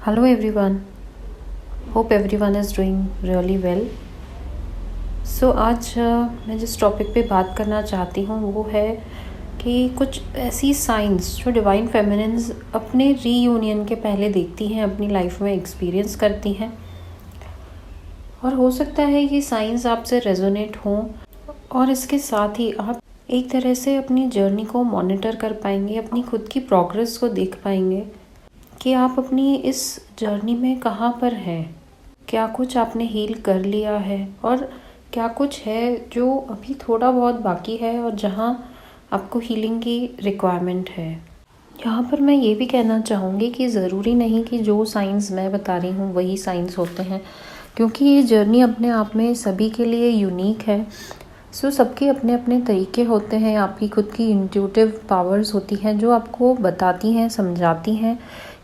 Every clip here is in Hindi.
Hello everyone. Hope everyone is doing really well. आज मैं जिस टॉपिक पे बात करना चाहती हूँ वो है कि कुछ ऐसी साइंस जो डिवाइन फेमिनिन्स अपने रीयूनियन के पहले देखती हैं, अपनी लाइफ में एक्सपीरियंस करती हैं, और हो सकता है ये साइंस आपसे रेजोनेट हों और इसके साथ ही आप एक तरह से अपनी जर्नी को मॉनिटर कर पाएंगे, अपनी खुद की प्रोग्रेस को देख पाएंगे कि आप अपनी इस जर्नी में कहाँ पर हैं, क्या कुछ आपने हील कर लिया है और क्या कुछ है जो अभी थोड़ा बहुत बाकी है और जहाँ आपको हीलिंग की रिक्वायरमेंट है। यहाँ पर मैं ये भी कहना चाहूँगी कि ज़रूरी नहीं कि जो साइंस मैं बता रही हूँ वही साइंस होते हैं, क्योंकि ये जर्नी अपने आप में सभी के लिए यूनिक है। सबके अपने अपने तरीके होते हैं, आपकी खुद की इंट्यूटिव पावर्स होती हैं जो आपको बताती हैं, समझाती हैं,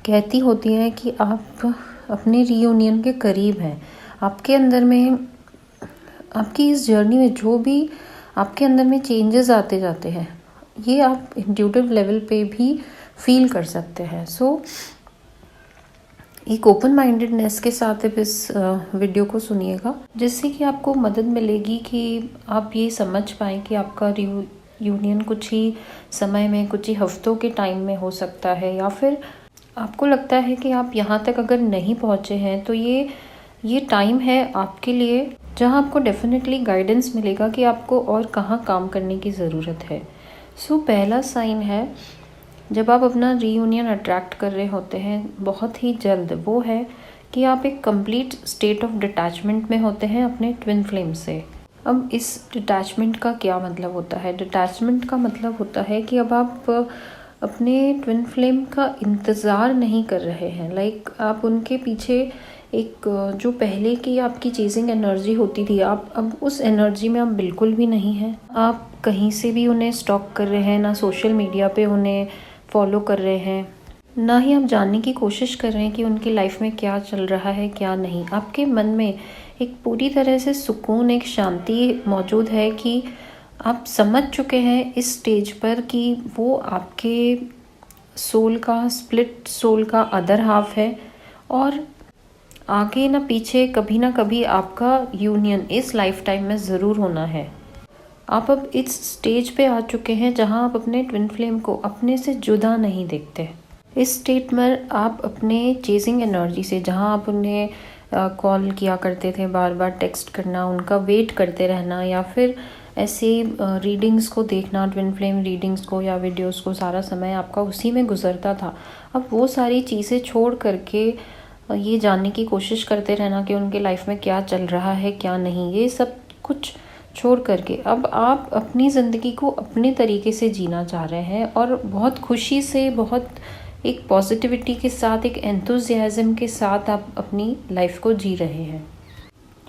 कहती होती हैं कि आप अपने रीयूनियन के करीब हैं। आपके अंदर में, आपकी इस जर्नी में जो भी आपके अंदर में चेंजेस आते जाते हैं, ये आप इंट्यूटिव लेवल पे भी फील कर सकते हैं। एक ओपन माइंडेडनेस के साथ अब इस वीडियो को सुनिएगा, जिससे कि आपको मदद मिलेगी कि आप ये समझ पाएँ कि आपका यूनियन कुछ ही समय में, कुछ ही हफ्तों के टाइम में हो सकता है, या फिर आपको लगता है कि आप यहाँ तक अगर नहीं पहुँचे हैं तो ये टाइम है आपके लिए जहाँ आपको डेफिनेटली गाइडेंस मिलेगा कि आपको और कहाँ काम करने की ज़रूरत है। पहला साइन है जब आप अपना रीयूनियन अट्रैक्ट कर रहे होते हैं बहुत ही जल्द, वो है कि आप एक कंप्लीट स्टेट ऑफ डिटैचमेंट में होते हैं अपने ट्विन फ्लेम से। अब इस डिटैचमेंट का क्या मतलब होता है? डिटैचमेंट का मतलब होता है कि अब आप अपने ट्विन फ्लेम का इंतज़ार नहीं कर रहे हैं। लाइक आप उनके पीछे एक जो पहले की आपकी चेजिंग एनर्जी होती थी, आप अब उस एनर्जी में आप बिल्कुल भी नहीं हैं। आप कहीं से भी उन्हें स्टॉक कर रहे हैं, ना सोशल मीडिया पे उन्हें फॉलो कर रहे हैं, ना ही आप जानने की कोशिश कर रहे हैं कि उनकी लाइफ में क्या चल रहा है क्या नहीं। आपके मन में एक पूरी तरह से सुकून, एक शांति मौजूद है कि आप समझ चुके हैं इस स्टेज पर कि वो आपके सोल का, स्प्लिट सोल का अदर हाफ है, और आगे ना पीछे कभी ना कभी आपका यूनियन इस लाइफ टाइम में ज़रूर होना है। आप अब इस स्टेज पे आ चुके हैं जहां आप अपने ट्विन फ्लेम को अपने से जुदा नहीं देखते। इस स्टेट में आप अपने चेजिंग एनर्जी से, जहां आप उन्हें कॉल किया करते थे, बार बार टेक्स्ट करना, उनका वेट करते रहना, या फिर ऐसे रीडिंग्स को देखना, ट्विन फ्लेम रीडिंग्स को या वीडियोस को, सारा समय आपका उसी में गुजरता था। अब वो सारी चीज़ें छोड़ करके ये जानने की कोशिश करते रहना कि उनके लाइफ में क्या चल रहा है क्या नहीं, ये सब कुछ छोड़ करके अब आप अपनी ज़िंदगी को अपने तरीके से जीना चाह रहे हैं, और बहुत खुशी से, बहुत एक पॉजिटिविटी के साथ, एक एंथुजियाज़म के साथ आप अपनी लाइफ को जी रहे हैं।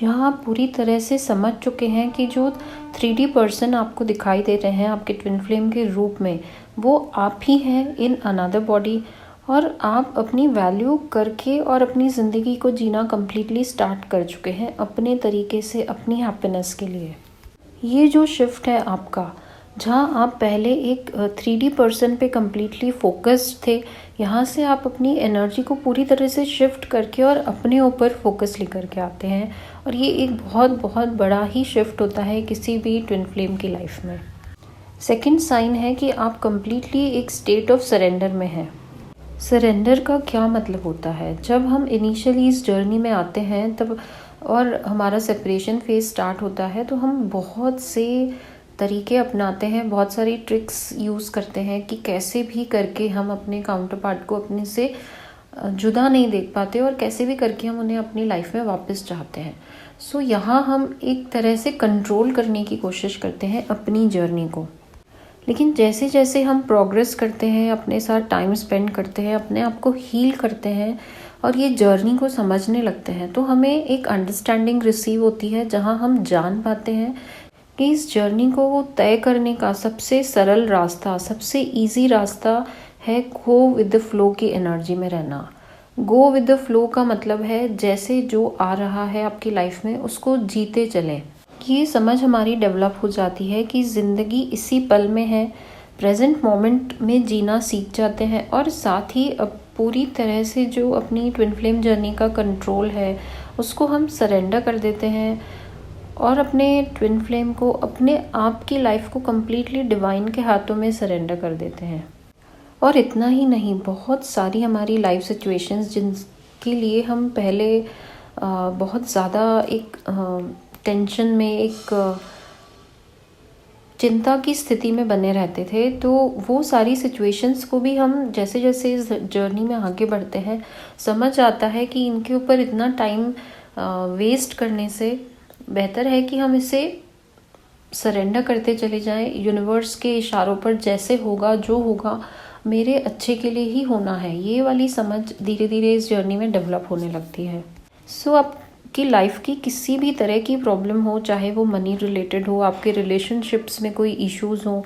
जहाँ आप पूरी तरह से समझ चुके हैं कि जो 3D पर्सन आपको दिखाई दे रहे हैं आपके ट्विन फ्लेम के रूप में, वो आप ही हैं इन अनदर बॉडी, और आप अपनी वैल्यू करके और अपनी ज़िंदगी को जीना कम्प्लीटली स्टार्ट कर चुके हैं अपने तरीके से, अपनी हैप्पीनेस के लिए। ये जो शिफ्ट है आपका, जहाँ आप पहले एक 3D पर्सन पे कम्प्लीटली फोकस्ड थे, यहाँ से आप अपनी एनर्जी को पूरी तरह से शिफ्ट करके और अपने ऊपर फोकस लेकर के आते हैं, और ये एक बहुत बहुत बड़ा ही शिफ्ट होता है किसी भी ट्विन फ्लेम की लाइफ में। सेकंड साइन है कि आप कम्प्लीटली एक स्टेट ऑफ सरेंडर में हैं। सरेंडर का क्या मतलब होता है? जब हम इनिशियली इस जर्नी में आते हैं तब, और हमारा सेपरेशन फेज स्टार्ट होता है, तो हम बहुत से तरीके अपनाते हैं, बहुत सारी ट्रिक्स यूज़ करते हैं कि कैसे भी करके हम अपने काउंटर पार्ट को अपने से जुदा नहीं देख पाते, और कैसे भी करके हम उन्हें अपनी लाइफ में वापस चाहते हैं। यहाँ हम एक तरह से कंट्रोल करने की कोशिश करते हैं अपनी जर्नी को। लेकिन जैसे जैसे हम प्रोग्रेस करते हैं, अपने साथ टाइम स्पेंड करते हैं, अपने आप को हील करते हैं और ये जर्नी को समझने लगते हैं, तो हमें एक अंडरस्टैंडिंग रिसीव होती है, जहाँ हम जान पाते हैं कि इस जर्नी को तय करने का सबसे सरल रास्ता, सबसे इजी रास्ता है गो विद द फ्लो की एनर्जी में रहना। गो विद द फ्लो का मतलब है जैसे जो आ रहा है आपकी लाइफ में उसको जीते चलें। ये समझ हमारी डेवलप हो जाती है कि ज़िंदगी इसी पल में है, प्रेजेंट मोमेंट में जीना सीख जाते हैं, और साथ ही अब पूरी तरह से जो अपनी ट्विन फ्लेम जर्नी का कंट्रोल है उसको हम सरेंडर कर देते हैं और अपने ट्विन फ्लेम को, अपने आप की लाइफ को कम्प्लीटली डिवाइन के हाथों में सरेंडर कर देते हैं। और इतना ही नहीं, बहुत सारी हमारी लाइफ सिचुएशंस जिनके लिए हम पहले बहुत ज़्यादा एक टेंशन में, एक चिंता की स्थिति में बने रहते थे, तो वो सारी सिचुएशंस को भी हम जैसे जैसे इस जर्नी में आगे बढ़ते हैं समझ आता है कि इनके ऊपर इतना टाइम वेस्ट करने से बेहतर है कि हम इसे सरेंडर करते चले जाएं। यूनिवर्स के इशारों पर जैसे होगा, जो होगा मेरे अच्छे के लिए ही होना है, ये वाली समझ धीरे धीरे इस जर्नी में डेवलप होने लगती है। सो आपकी लाइफ की किसी भी तरह की प्रॉब्लम हो, चाहे वो मनी रिलेटेड हो, आपके रिलेशनशिप्स में कोई इश्यूज हो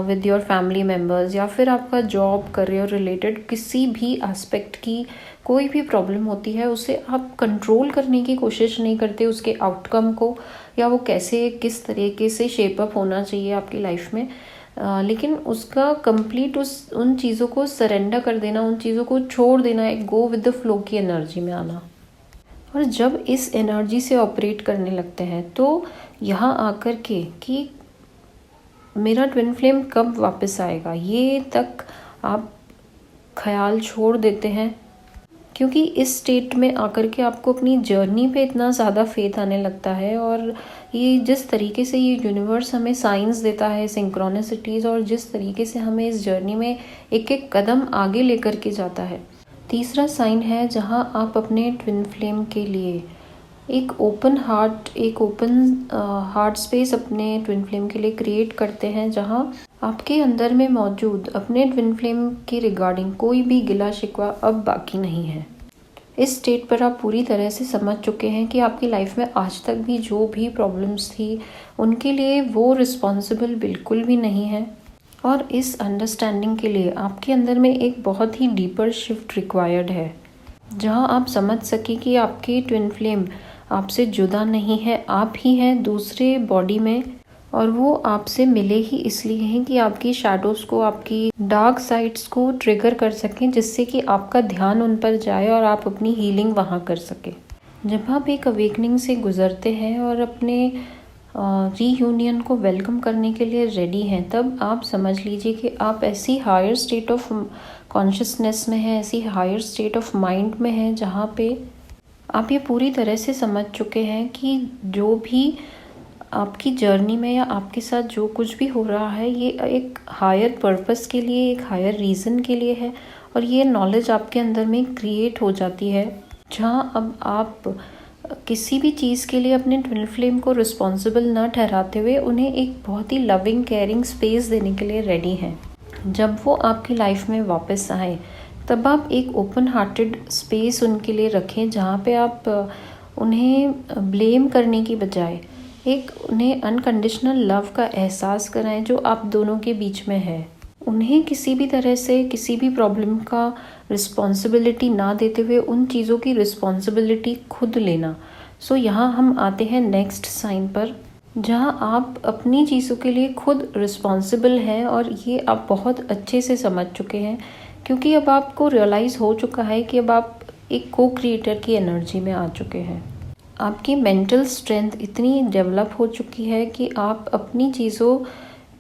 विद योर फैमिली मेम्बर्स, या फिर आपका जॉब करियर रिलेटेड किसी भी एस्पेक्ट की कोई भी प्रॉब्लम होती है, उसे आप कंट्रोल करने की कोशिश नहीं करते, उसके आउटकम को, या वो कैसे किस तरीके से शेप अप होना चाहिए आपकी लाइफ में, लेकिन उसका कंप्लीट उन चीज़ों को सरेंडर कर देना, उन चीज़ों को छोड़ देना, एक गो विद द फ्लो की एनर्जी में आना। और जब इस एनर्जी से ऑपरेट करने लगते हैं तो यहाँ आकर के कि मेरा ट्विन फ्लेम कब वापस आएगा, ये तक आप ख्याल छोड़ देते हैं, क्योंकि इस स्टेट में आकर के आपको अपनी जर्नी पे इतना ज़्यादा फेथ आने लगता है। और ये जिस तरीके से ये यूनिवर्स हमें साइंस देता है, सिंक्रोनिसिटीज़, और जिस तरीके से हमें इस जर्नी में एक एक कदम आगे लेकर के जाता है। तीसरा साइन है जहाँ आप अपने ट्विन फ्लेम के लिए एक ओपन हार्ट स्पेस अपने ट्विन फ्लेम के लिए क्रिएट करते हैं, जहाँ आपके अंदर में मौजूद अपने ट्विन फ्लेम के रिगार्डिंग कोई भी गिला शिकवा अब बाकी नहीं है। इस स्टेट पर आप पूरी तरह से समझ चुके हैं कि आपकी लाइफ में आज तक भी जो भी प्रॉब्लम्स थी उनके लिए वो रिस्पॉन्सिबल बिल्कुल भी नहीं है। और इस अंडरस्टैंडिंग के लिए आपके अंदर में एक बहुत ही डीपर शिफ्ट रिक्वायर्ड है, जहां आप समझ सके कि आपके ट्विन फ्लेम आपसे जुदा नहीं है, आप ही हैं दूसरे बॉडी में, और वो आपसे मिले ही इसलिए हैं कि आपकी शैडोज़ को, आपकी डार्क साइड्स को ट्रिगर कर सकें, जिससे कि आपका ध्यान उन पर जाए और आप अपनी हीलिंग वहाँ कर सकें। जब आप एक अवेकनिंग से गुजरते हैं और अपने रीयूनियन को वेलकम करने के लिए रेडी हैं, तब आप समझ लीजिए कि आप ऐसी हायर स्टेट ऑफ कॉन्शियसनेस में हैं, ऐसी हायर स्टेट ऑफ माइंड में हैं, जहाँ पे आप ये पूरी तरह से समझ चुके हैं कि जो भी आपकी जर्नी में या आपके साथ जो कुछ भी हो रहा है, ये एक हायर पर्पस के लिए, एक हायर रीज़न के लिए है। और ये नॉलेज आपके अंदर में क्रिएट हो जाती है, जहाँ अब आप किसी भी चीज़ के लिए अपने ट्विन फ्लेम को रिस्पॉन्सिबल ना ठहराते हुए उन्हें एक बहुत ही लविंग केयरिंग स्पेस देने के लिए रेडी हैं। जब वो आपकी लाइफ में वापस आए तब आप एक ओपन हार्टेड स्पेस उनके लिए रखें, जहाँ पे आप उन्हें ब्लेम करने की बजाय एक उन्हें अनकंडीशनल लव का एहसास कराएं जो आप दोनों के बीच में है। उन्हें किसी भी तरह से किसी भी प्रॉब्लम का रिस्पॉन्सिबिलिटी ना देते हुए उन चीज़ों की रिस्पॉन्सिबिलिटी खुद लेना। सो यहाँ हम आते हैं नेक्स्ट साइन पर, जहाँ आप अपनी चीज़ों के लिए खुद रिस्पॉन्सिबल हैं, और ये आप बहुत अच्छे से समझ चुके हैं, क्योंकि अब आपको रियलाइज़ हो चुका है कि अब आप एक को क्रिएटर की एनर्जी में आ चुके हैं। आपकी मेंटल स्ट्रेंथ इतनी डेवलप हो चुकी है कि आप अपनी चीज़ों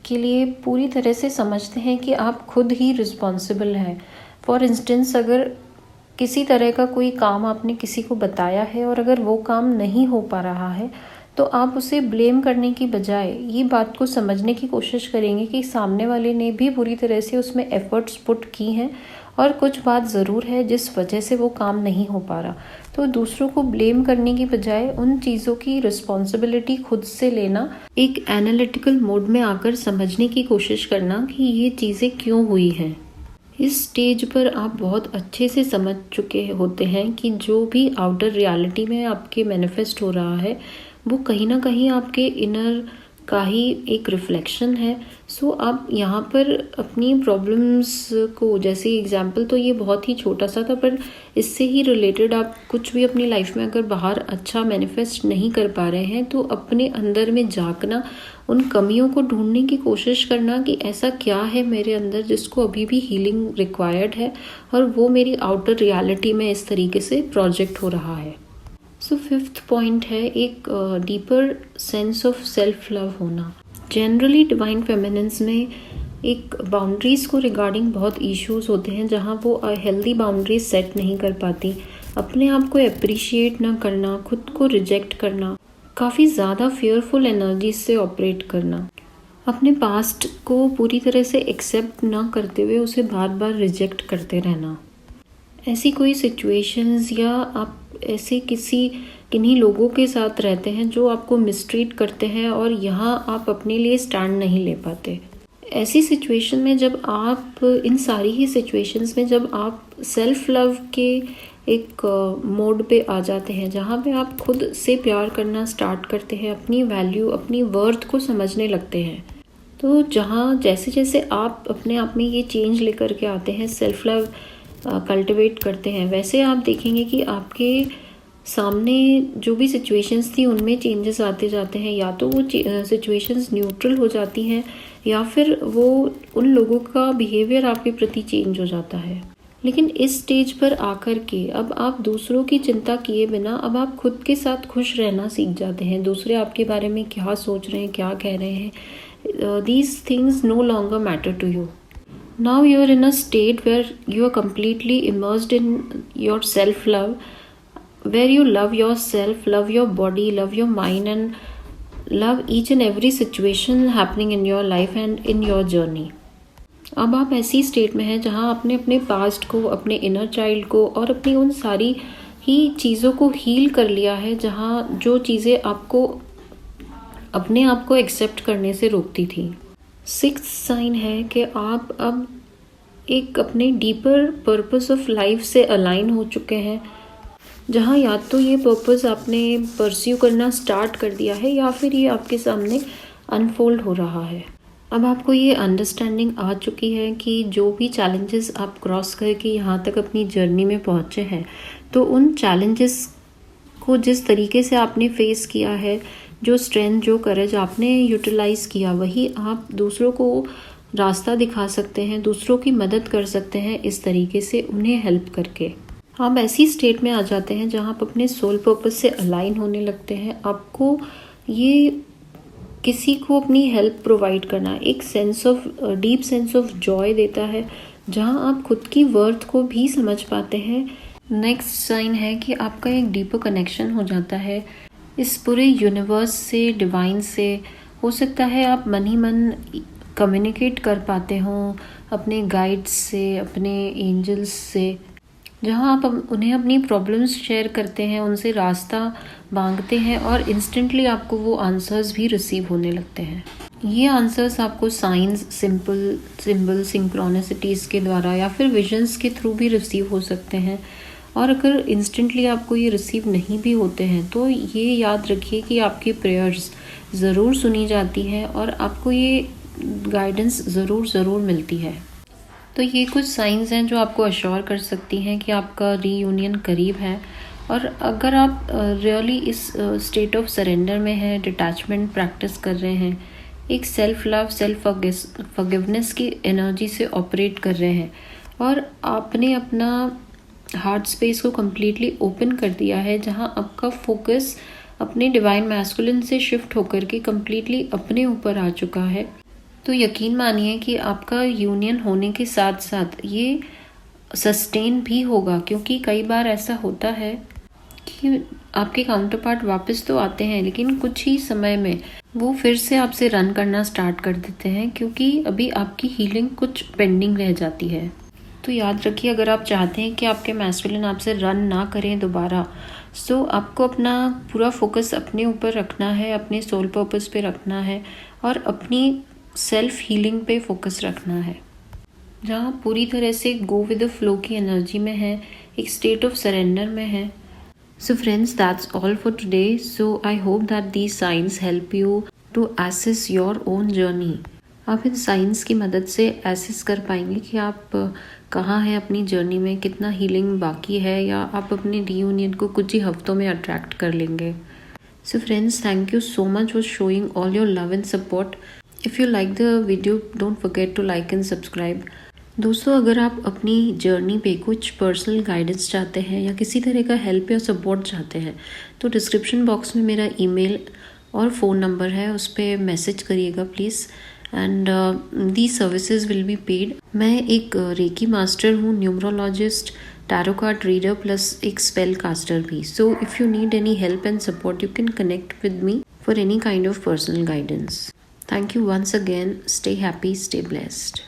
के लिए पूरी तरह से समझते हैं कि आप खुद ही रिस्पॉन्सिबल हैं। फॉर इंस्टेंस, अगर किसी तरह का कोई काम आपने किसी को बताया है और अगर वो काम नहीं हो पा रहा है, तो आप उसे ब्लेम करने की बजाय ये बात को समझने की कोशिश करेंगे कि सामने वाले ने भी पूरी तरह से उसमें एफर्ट्स पुट की हैं और कुछ बात ज़रूर है जिस वजह से वो काम नहीं हो पा रहा। तो दूसरों को ब्लेम करने की बजाय उन चीज़ों की रिस्पॉन्सिबिलिटी खुद से लेना, एक एनालिटिकल मोड में आकर समझने की कोशिश करना कि ये चीज़ें क्यों हुई हैं। इस स्टेज पर आप बहुत अच्छे से समझ चुके होते हैं कि जो भी आउटर रियलिटी में आपके मैनिफेस्ट हो रहा है वो कहीं ना कहीं आपके इनर का ही एक रिफ्लेक्शन है, सो आप यहाँ पर अपनी प्रॉब्लम्स को, जैसे एग्जाम्पल तो ये बहुत ही छोटा सा था, पर इससे ही रिलेटेड आप कुछ भी अपनी लाइफ में अगर बाहर अच्छा मैनिफेस्ट नहीं कर पा रहे हैं तो अपने अंदर में झांकना, उन कमियों को ढूंढने की कोशिश करना कि ऐसा क्या है मेरे अंदर जिसको अभी भी हीलिंग रिक्वायर्ड है, और वो मेरी आउटर रियलिटी में इस तरीके से प्रोजेक्ट हो रहा है। सो 5th पॉइंट है एक deeper sense of self love होना। जनरली डिवाइन फेमिनिन्स में एक बाउंड्रीज़ को रिगार्डिंग बहुत इश्यूज होते हैं, जहाँ वो हेल्दी बाउंड्रीज सेट नहीं कर पाती, अपने आप को अप्रिशिएट ना करना, खुद को रिजेक्ट करना, काफ़ी ज़्यादा फेयरफुल एनर्जी से ऑपरेट करना, अपने पास्ट को पूरी तरह से एक्सेप्ट ना करते हुए उसे बार बार रिजेक्ट करते रहना। ऐसी कोई सिचुएशंस या आप ऐसे किन्हीं लोगों के साथ रहते हैं जो आपको मिसट्रीट करते हैं और यहाँ आप अपने लिए स्टैंड नहीं ले पाते। ऐसी सिचुएशन में जब आप इन सारी ही सिचुएशंस में जब आप सेल्फ लव के एक मोड पे आ जाते हैं, जहाँ पे आप खुद से प्यार करना स्टार्ट करते हैं, अपनी वैल्यू, अपनी वर्थ को समझने लगते हैं, तो जहाँ जैसे जैसे आप अपने आप में ये चेंज लेकर के आते हैं, सेल्फ लव कल्टिवेट करते हैं, वैसे आप देखेंगे कि आपके सामने जो भी सिचुएशंस थी उनमें चेंजेस आते जाते हैं। या तो वो सिचुएशंस न्यूट्रल हो जाती हैं या फिर वो उन लोगों का बिहेवियर आपके प्रति चेंज हो जाता है। लेकिन इस स्टेज पर आकर के अब आप दूसरों की चिंता किए बिना अब आप खुद के साथ खुश रहना सीख जाते हैं। दूसरे आपके बारे में क्या सोच रहे हैं, क्या कह रहे हैं, these things no longer matter to you. Now you are in a state where you are completely immersed in your self-love, where you love yourself, love your body, love your mind, and love each and every situation happening in your life and in your journey. अब आप ऐसी स्टेट में हैं जहाँ आपने अपने पास्ट को, अपने इनर चाइल्ड को और अपनी उन सारी ही चीज़ों को हील कर लिया है, जहाँ जो चीज़ें आपको अपने आप को एक्सेप्ट करने से रोकती थी। 6th साइन है कि आप अब एक अपने डीपर पर्पस ऑफ लाइफ से अलाइन हो चुके हैं, जहाँ या तो ये पर्पस आपने परस्यू करना स्टार्ट कर दिया है या फिर ये आपके सामने अनफोल्ड हो रहा है। अब आपको ये अंडरस्टैंडिंग आ चुकी है कि जो भी चैलेंजेस आप क्रॉस करके यहाँ तक अपनी जर्नी में पहुँचे हैं, तो उन चैलेंजेस को जिस तरीके से आपने फेस किया है, जो स्ट्रेंथ, जो करेज आपने यूटिलाइज़ किया, वही आप दूसरों को रास्ता दिखा सकते हैं, दूसरों की मदद कर सकते हैं इस तरीके से उन्हें हेल्प करके। आप ऐसी स्टेट में आ जाते हैं जहाँ आप अपने सोल पर्पस से अलाइन होने लगते हैं। आपको ये किसी को अपनी हेल्प प्रोवाइड करना एक डीप सेंस ऑफ जॉय देता है, जहाँ आप खुद की वर्थ को भी समझ पाते हैं। नेक्स्ट साइन है कि आपका एक डीपर कनेक्शन हो जाता है इस पूरे यूनिवर्स से, डिवाइन से। हो सकता है आप मन ही मन कम्युनिकेट कर पाते हों अपने गाइड्स से, अपने एंजल्स से, जहाँ आप उन्हें अपनी प्रॉब्लम्स शेयर करते हैं, उनसे रास्ता मांगते हैं और इंस्टेंटली आपको वो आंसर्स भी रिसीव होने लगते हैं। ये आंसर्स आपको साइंस, सिंबल, सिंक्रोनिसिटीज़ के द्वारा या फिर विजन्स के थ्रू भी रिसीव हो सकते हैं। और अगर इंस्टेंटली आपको ये रिसीव नहीं भी होते हैं तो ये याद रखिए कि आपकी प्रेयर्स ज़रूर सुनी जाती हैं और आपको ये गाइडेंस ज़रूर मिलती है। तो ये कुछ साइंस हैं जो आपको अश्योर कर सकती हैं कि आपका रीयूनियन करीब है। और अगर आप रियली इस स्टेट ऑफ सरेंडर में हैं, डिटैचमेंट प्रैक्टिस कर रहे हैं, एक सेल्फ लव, सेल्फ फॉरगिवनेस की एनर्जी से ऑपरेट कर रहे हैं और आपने अपना हार्ट स्पेस को कम्प्लीटली ओपन कर दिया है, जहाँ आपका फोकस अपने डिवाइन मैस्कुलिन से शिफ्ट होकर के कम्प्लीटली अपने ऊपर आ चुका है, तो यकीन मानिए कि आपका यूनियन होने के साथ साथ ये सस्टेन भी होगा। क्योंकि कई बार ऐसा होता है कि आपके काउंटर पार्ट वापस तो आते हैं, लेकिन कुछ ही समय में वो फिर से आपसे रन करना स्टार्ट कर देते हैं, क्योंकि अभी आपकी हीलिंग कुछ पेंडिंग रह जाती है। तो याद रखिए, अगर आप चाहते हैं कि आपके मैस्कुलिन आपसे रन ना करें दोबारा, तो आपको अपना पूरा फोकस अपने ऊपर रखना है, अपने सोल पर्पस पे रखना है और अपनी सेल्फ हीलिंग पे फोकस रखना है, जहाँ पूरी तरह से गो विद द फ्लो की एनर्जी में है, एक स्टेट ऑफ सरेंडर में है। So friends, that's all for today. So I hope that these signs help you to assess your own journey. आप इन साइंस की मदद से एसेस कर पाएंगे कि आप कहाँ हैं अपनी जर्नी में, कितना हीलिंग बाकी है, या आप अपने रीयूनियन को कुछ ही हफ्तों में अट्रैक्ट कर लेंगे। So friends, thank you so much for showing all your love and support. If you like the video, don't forget to like and subscribe. दोस्तों, अगर आप अपनी जर्नी पे कुछ पर्सनल गाइडेंस चाहते हैं या किसी तरह का हेल्प या सपोर्ट चाहते हैं तो डिस्क्रिप्शन बॉक्स में मेरा ईमेल और फ़ोन नंबर है, उस पर मैसेज करिएगा please. And the services will be paid. मैं एक रेकी मास्टर हूँ, numerologist, tarot card reader plus एक स्पेल कास्टर भी। So if you need any help and support you can connect with me for any kind of personal guidance. Thank you once again. Stay happy, stay blessed.